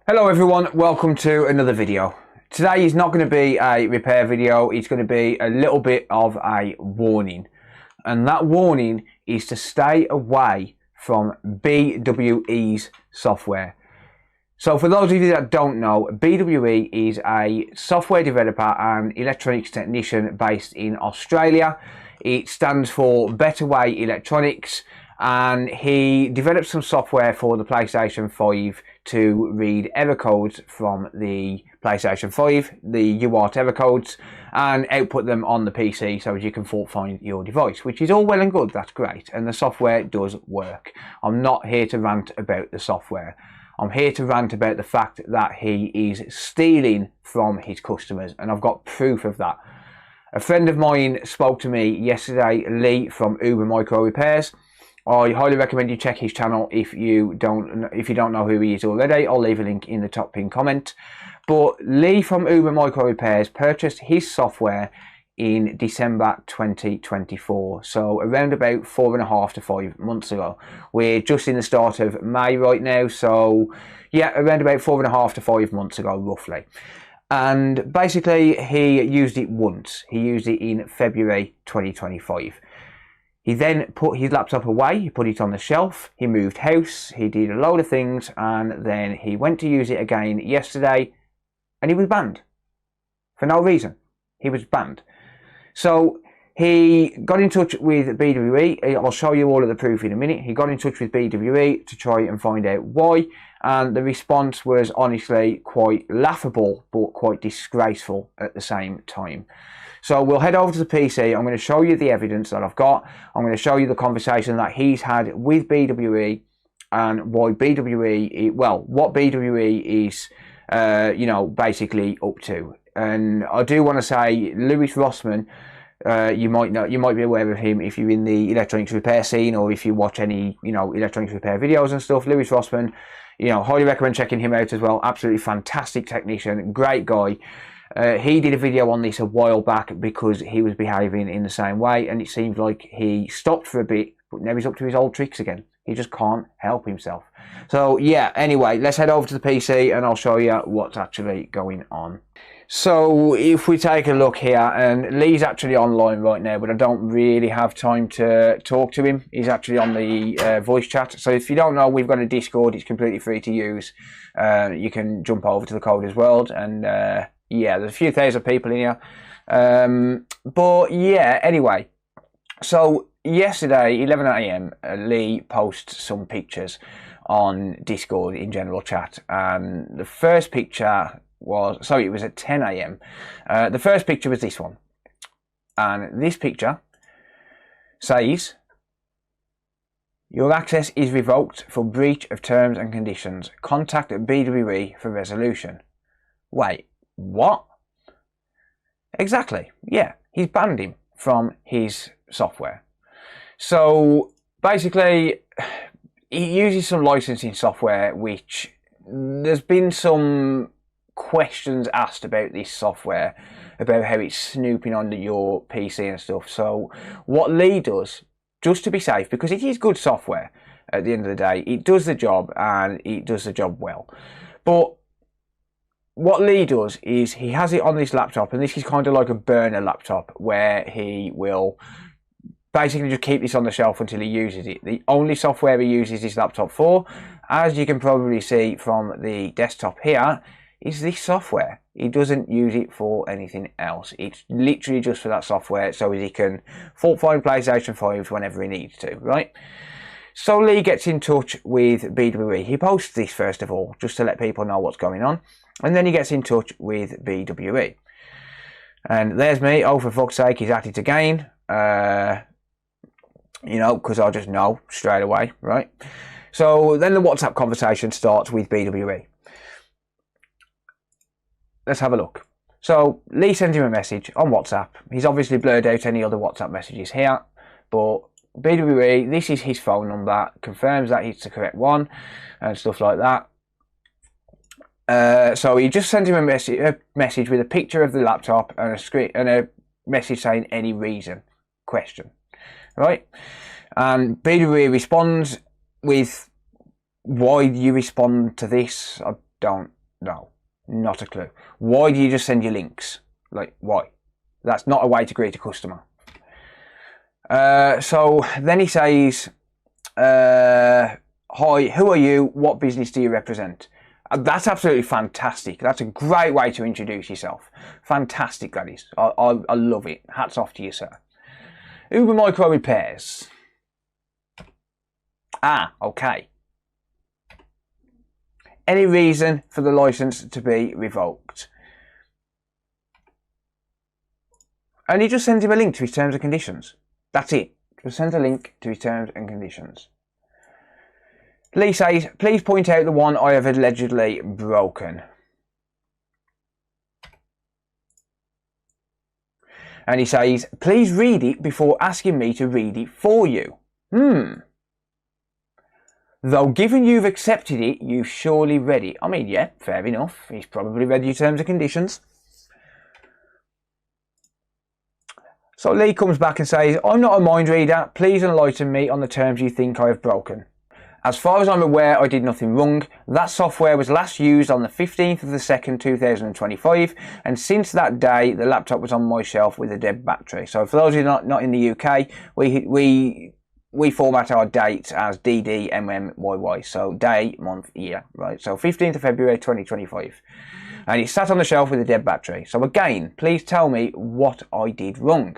Hello everyone, welcome to another video. Today is not going to be a repair video, it's going to be a little bit of a warning. And that warning is to stay away from BWE's software. So for those of you that don't know, BWE is a software developer and electronics technician based in Australia. It stands for Better Way Electronics, and he developed some software for the PlayStation 5 to read error codes from the PlayStation 5, the UART error codes, and output them on the PC so you can fault find your device, which is all well and good, that's great, and the software does work. I'm not here to rant about the software. I'm here to rant about the fact that he is stealing from his customers, and I've got proof of that. A friend of mine spoke to me yesterday, Lee from Uber Micro Repairs. I highly recommend you check his channel if you don't know who he is already. I'll leave a link in the top pinned comment. But Lee from Uber Micro Repairs purchased his software in December 2024, so around about 4.5 to 5 months ago. We're just in the start of May right now, so yeah, around about 4.5 to 5 months ago roughly. And basically he used it once. He used it in February 2025. He then put his laptop away, he put it on the shelf, he moved house, he did a load of things, and then he went to use it again yesterday, and he was banned. For no reason. He was banned. So he got in touch with BWE. I'll show you all of the proof in a minute. He got in touch with BWE to try and find out why, and the response was honestly quite laughable, but quite disgraceful at the same time. So we'll head over to the PC. I'm going to show you the evidence that I've got. I'm going to show you the conversation that he's had with BWE and why BWE, well, what BWE is, basically up to. And I do want to say, Louis Rossmann, you might be aware of him if you're in the electronics repair scene or if you watch any, electronics repair videos and stuff. Louis Rossmann, highly recommend checking him out as well. Absolutely fantastic technician, great guy. He did a video on this a while back because he was behaving in the same way, and it seems like he stopped for a bit, but now he's up to his old tricks again. He just can't help himself. So yeah, anyway, let's head over to the PC and I'll show you what's actually going on. So if we take a look here, and Lee's actually online right now, but I don't really have time to talk to him. He's actually on the voice chat. So if you don't know, we've got a Discord. It's completely free to use. You can jump over to TheCod3r's world, and yeah, there's a few thousand people in here. But yeah, anyway. So yesterday, 11 AM, Lee posts some pictures on Discord in general chat. And the first picture was, sorry, it was at 10 AM. The first picture was this one. And this picture says, "Your access is revoked for breach of terms and conditions. Contact BWE for resolution." Wait, what? Exactly, yeah, he's banned him from his software. So basically, he uses some licensing software, which there's been some questions asked about this software, about how it's snooping under your PC and stuff. So what Lee does, just to be safe, because it is good software at the end of the day, it does the job and it does the job well. But what Lee does is he has it on this laptop, and this is kind of like a burner laptop where he will basically just keep this on the shelf until he uses it. The only software he uses this laptop for, as you can probably see from the desktop here, is this software. He doesn't use it for anything else. It's literally just for that software so he can fault find PlayStation 5s whenever he needs to, right? So Lee gets in touch with BWE. He posts this first of all, just to let people know what's going on. And then he gets in touch with BWE. And there's me, oh for fuck's sake, he's at it again. Because I just know straight away, right? So then the WhatsApp conversation starts with BWE. Let's have a look. So Lee sends him a message on WhatsApp. He's obviously blurred out any other WhatsApp messages here, but BWE, this is his phone number, confirms that it's the correct one and stuff like that. So he just sends him a message with a picture of the laptop and a message saying any reason, question, right? And BWE responds with, why do you respond to this? I don't know. Not a clue. Why do you just send your links? Like, why? That's not a way to greet a customer. So then he says, hi, who are you? What business do you represent? That's absolutely fantastic. That's a great way to introduce yourself. Fantastic, that is. I love it. Hats off to you, sir. Uber Micro Repairs. Ah, okay. Any reason for the license to be revoked? And he just sends him a link to his terms and conditions. That's it. Just send a link to his terms and conditions. Lee says, please point out the one I have allegedly broken. And he says, please read it before asking me to read it for you. Though given you've accepted it, you've surely read it. I mean, yeah, fair enough. He's probably read your terms and conditions. So Lee comes back and says, I'm not a mind reader. Please enlighten me on the terms you think I have broken. As far as I'm aware, I did nothing wrong. That software was last used on the 15th of the 2nd, 2025, and since that day, the laptop was on my shelf with a dead battery. So for those who are not in the UK, we format our dates as DDMMYY, so day, month, year, right? So 15th of February 2025, and it sat on the shelf with a dead battery. So again, please tell me what I did wrong.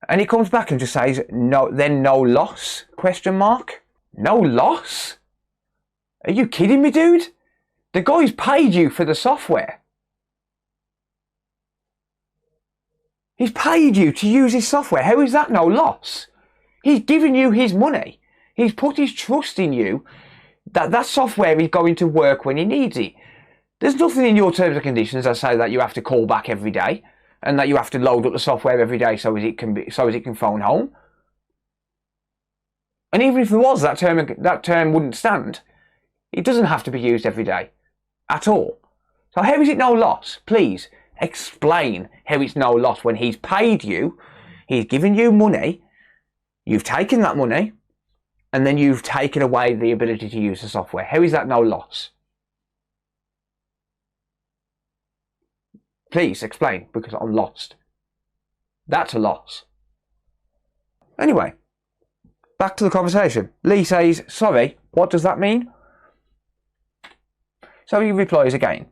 And he comes back and just says, no, then no loss, question mark. No loss? Are you kidding me, dude? The guy's paid you for the software. He's paid you to use his software. How is that no loss? He's given you his money. He's put his trust in you that that software is going to work when he needs it. There's nothing in your terms and conditions that say that you have to call back every day and that you have to load up the software every day so as it can phone home. And even if there was, that term wouldn't stand. It doesn't have to be used every day at all. So how is it no loss? Please explain how it's no loss when he's paid you, he's given you money, you've taken that money, and then you've taken away the ability to use the software. How is that no loss? Please explain, because I'm lost. That's a loss. Anyway. Back to the conversation. Lee says, sorry, what does that mean? So he replies again.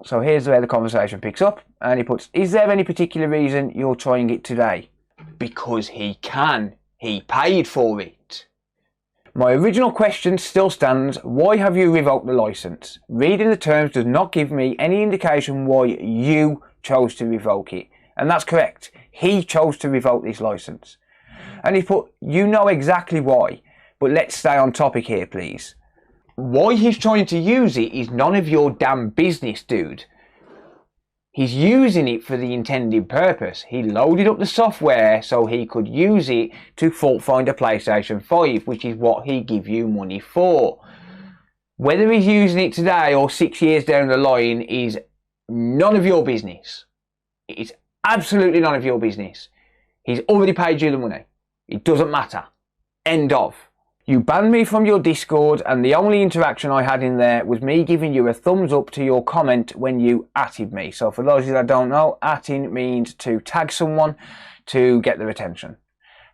So here's where the conversation picks up, and he puts, is there any particular reason you're trying it today? Because he can. He paid for it. My original question still stands. Why have you revoked the license? Reading the terms does not give me any indication why you chose to revoke it. And that's correct. He chose to revoke this license. And he put, you know exactly why, but let's stay on topic here, please. Why he's trying to use it is none of your damn business, dude. He's using it for the intended purpose. He loaded up the software so he could use it to fault find a PlayStation 5, which is what he give you money for. Whether he's using it today or 6 years down the line is none of your business. It's absolutely none of your business. He's already paid you the money. It doesn't matter. End of. You banned me from your Discord, and the only interaction I had in there was me giving you a thumbs up to your comment when you atted me. So for those of you that don't know, atting means to tag someone to get their attention.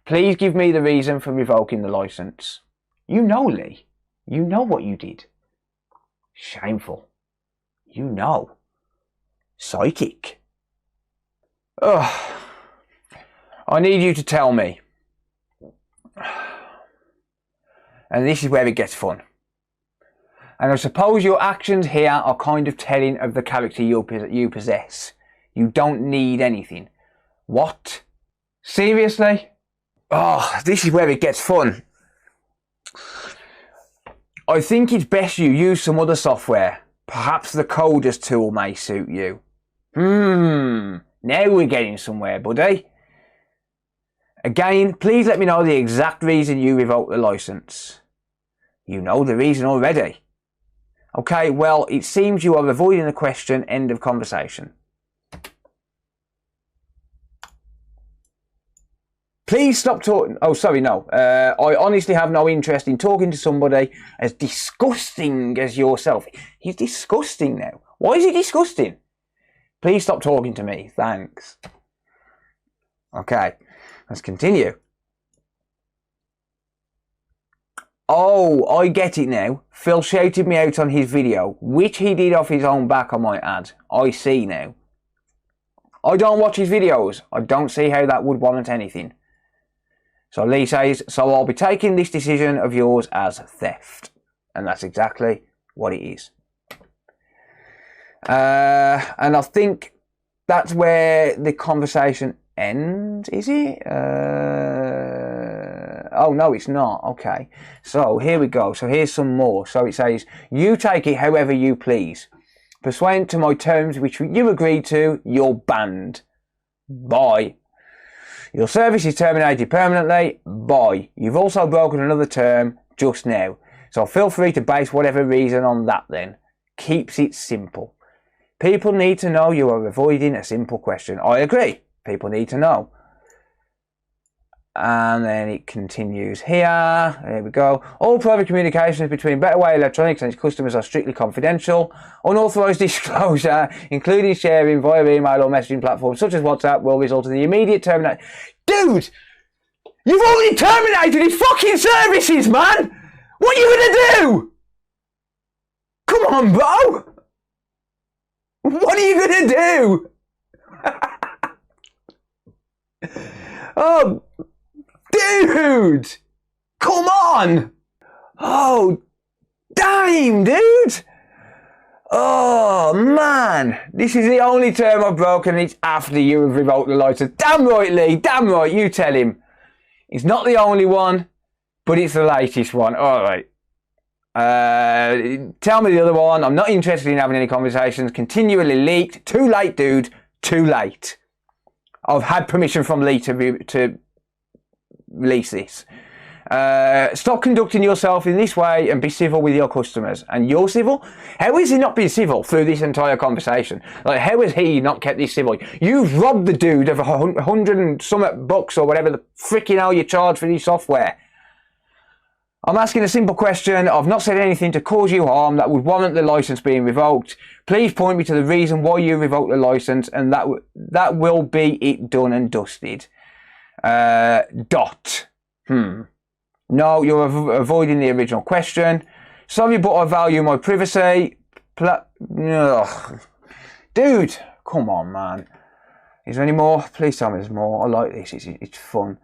Please give me the reason for revoking the license. You know, Lee. You know what you did. Shameful. You know. Psychic. Ugh. I need you to tell me. And this is where it gets fun. And I suppose your actions here are kind of telling of the character you possess. You don't need anything. What? Seriously? Oh, this is where it gets fun. I think it's best you use some other software. Perhaps the Coders tool may suit you. Now we're getting somewhere, buddy. Again, please let me know the exact reason you revoked the license. You know the reason already. Okay, well, it seems you are avoiding the question. End of conversation. Please stop talking. Oh, sorry, no. I honestly have no interest in talking to somebody as disgusting as yourself. He's disgusting now. Why is he disgusting? Please stop talking to me. Thanks. Okay, let's continue. Oh, I get it now. Phil shouted me out on his video, which he did off his own back, I might add. I see now. I don't watch his videos. I don't see how that would warrant anything. So Lee says, so I'll be taking this decision of yours as theft. And that's exactly what it is. And I think that's where the conversation ends, is it? Oh, no, it's not. Okay. So here we go. So here's some more. So it says, you take it however you please. Pursuant to my terms which you agreed to, you're banned. Bye. Your service is terminated permanently. Bye. You've also broken another term just now. So feel free to base whatever reason on that then. Keeps it simple. People need to know you are avoiding a simple question. I agree. People need to know. And then it continues here. There we go. All private communications between Betterway Electronics and its customers are strictly confidential. Unauthorised disclosure, including sharing via email or messaging platforms such as WhatsApp, will result in the immediate termination. Dude! You've already terminated his fucking services, man! What are you gonna do? Come on, bro! What are you gonna do? Oh... Dude! Come on! Oh, damn, dude! Oh, man! This is the only term I've broken and it's after you have revoked the license. Damn right, Lee! Damn right, you tell him. It's not the only one, but it's the latest one. Alright. Tell me the other one. I'm not interested in having any conversations. Continually leaked. Too late, dude. Too late. I've had permission from Lee to release this. Stop conducting yourself in this way and be civil with your customers. And you're civil? How is he not being civil through this entire conversation? Like, how has he not kept this civil? You've robbed the dude of $100 and some bucks or whatever the freaking hell you charge for this software. I'm asking a simple question. I've not said anything to cause you harm that would warrant the license being revoked. Please point me to the reason why you revoked the license, and that will be it done and dusted. No, you're avoiding the original question. Sorry, but I value my privacy. Ugh. Dude, come on, man. Is there any more? Please tell me there's more. I like this. It's fun.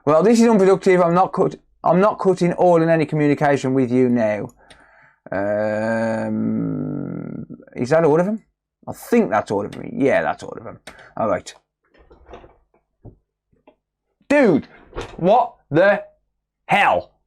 Well, this is unproductive. I'm not cutting all and any communication with you now. Is that all of them? I think that's all of them. Yeah, that's all of them. All right. Dude, what the hell?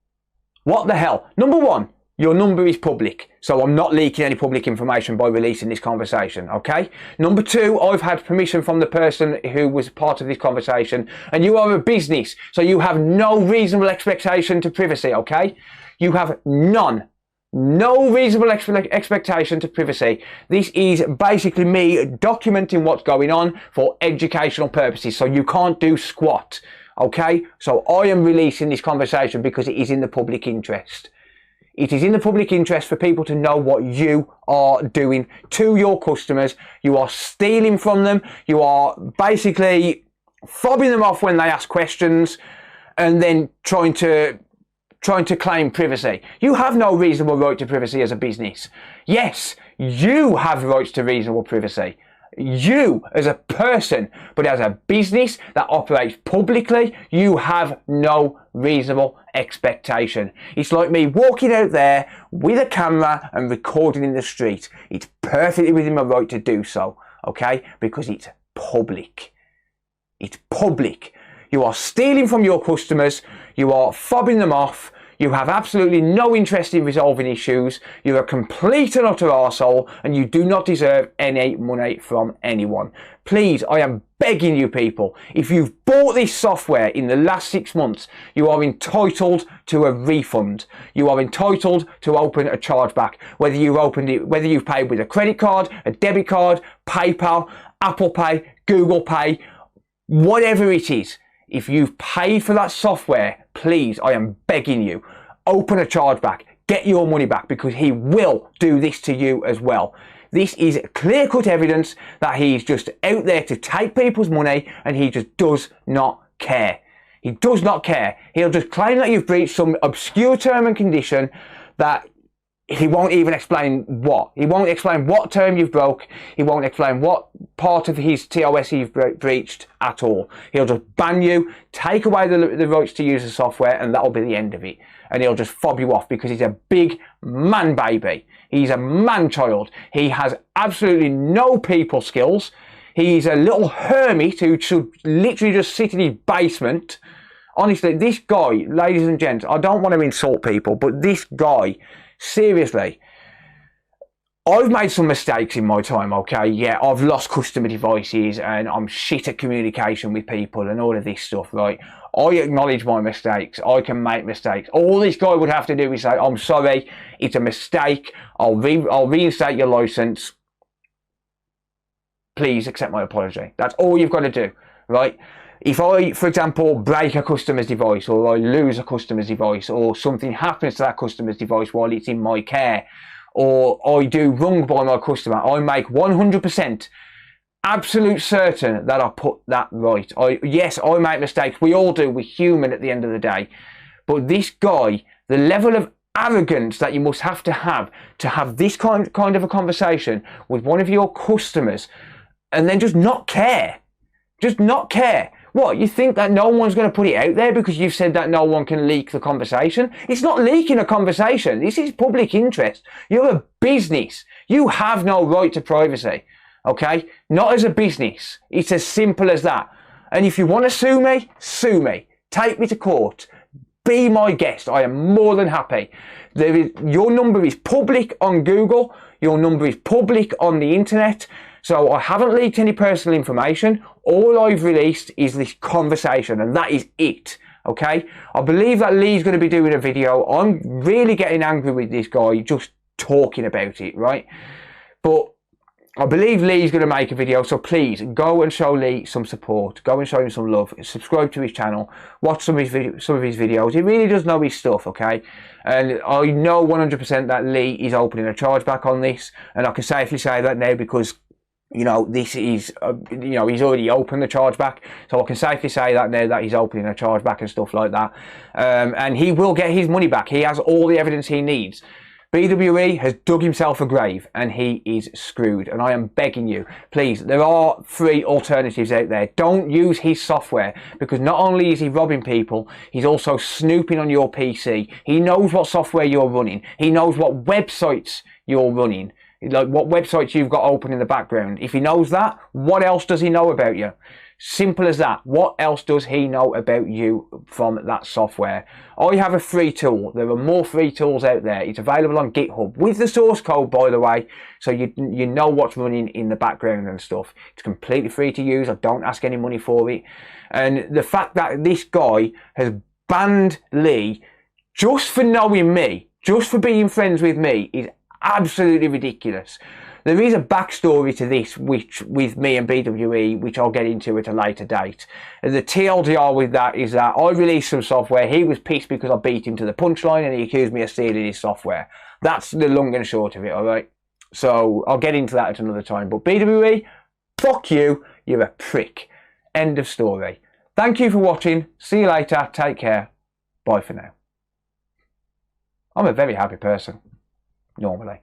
What the hell? Number one, your number is public, so I'm not leaking any public information by releasing this conversation, okay? Number two, I've had permission from the person who was part of this conversation, and you are a business, so you have no reasonable expectation to privacy, okay? You have none. No reasonable expectation to privacy. This is basically me documenting what's going on for educational purposes, so you can't do squat, okay? So I am releasing this conversation because it is in the public interest. It is in the public interest for people to know what you are doing to your customers. You are stealing from them. You are basically fobbing them off when they ask questions and then trying to claim privacy. You have no reasonable right to privacy as a business. Yes, you have rights to reasonable privacy. You as a person, but as a business that operates publicly, you have no reasonable expectation. It's like me walking out there with a camera and recording in the street. It's perfectly within my right to do so, okay? Because it's public. It's public. You are stealing from your customers. You are fobbing them off. You have absolutely no interest in resolving issues. You're a complete and utter arsehole, and you do not deserve any money from anyone. Please, I am begging you people, if you've bought this software in the last 6 months, you are entitled to a refund. You are entitled to open a chargeback. Whether you've paid with a credit card, a debit card, PayPal, Apple Pay, Google Pay, whatever it is. If you've paid for that software, please, I am begging you, open a chargeback, get your money back, because he will do this to you as well. This is clear-cut evidence that he's just out there to take people's money, and he just does not care. He does not care. He'll just claim that you've breached some obscure term and condition that he won't even explain what. He won't explain what term you've broke. He won't explain what part of his TOS you've breached at all. He'll just ban you, take away the rights to use the software, and that'll be the end of it. And he'll just fob you off because he's a big man baby. He's a man child. He has absolutely no people skills. He's a little hermit who should literally just sit in his basement. Honestly, this guy, ladies and gents, I don't want to insult people, but this guy, seriously, I've made some mistakes in my time, okay? Yeah, I've lost customer devices and I'm shit at communication with people and all of this stuff, right? I acknowledge my mistakes. I can make mistakes. All this guy would have to do is say, I'm sorry, it's a mistake. I'll reinstate your license. Please accept my apology. That's all you've got to do, right? If I, for example, break a customer's device, or I lose a customer's device, or something happens to that customer's device while it's in my care, or I do wrong by my customer, I make 100% absolute certain that I put that right. Yes, I make mistakes. We all do. We're human at the end of the day. But this guy, the level of arrogance that you must have to have this kind of a conversation with one of your customers, and then just not care. Just not care. What, you think that no one's going to put it out there because you've said that no one can leak the conversation? It's not leaking a conversation. This is public interest. You're a business. You have no right to privacy. Okay? Not as a business. It's as simple as that. And if you want to sue me, sue me. Take me to court. Be my guest. I am more than happy. Your number is public on Google. Your number is public on the internet. So I haven't leaked any personal information. All I've released is this conversation, and that is it. Okay? I believe that Lee's going to be doing a video. I'm really getting angry with this guy just talking about it, right? But I believe Lee's going to make a video, so please go and show Lee some support. Go and show him some love. Subscribe to his channel. Watch some of his videos. He really does know his stuff, okay? And I know 100% that Lee is opening a chargeback on this, and I can safely say that now because, you know, this is, you know, he's already opened the chargeback, so I can safely say that now that he's opening a chargeback and stuff like that. And he will get his money back. He has all the evidence he needs. BWE has dug himself a grave and he is screwed. And I am begging you, please, there are free alternatives out there. Don't use his software, because not only is he robbing people, he's also snooping on your PC. He knows what software you're running. He knows what websites you're running. Like what websites you've got open in the background. If he knows that, what else does he know about you? Simple as that. What else does he know about you from that software? I have a free tool. There are more free tools out there. It's available on GitHub with the source code, by the way, so you know what's running in the background and stuff. It's completely free to use. I don't ask any money for it. And the fact that this guy has banned Lee just for knowing me, just for being friends with me, is absolutely ridiculous. There is a backstory to this, which with me and BWE, which I'll get into at a later date. And the TLDR with that is that I released some software. He was pissed because I beat him to the punchline and he accused me of stealing his software. That's the long and short of it, alright? So I'll get into that at another time. But BWE, fuck you. You're a prick. End of story. Thank you for watching. See you later. Take care. Bye for now. I'm a very happy person. Normally.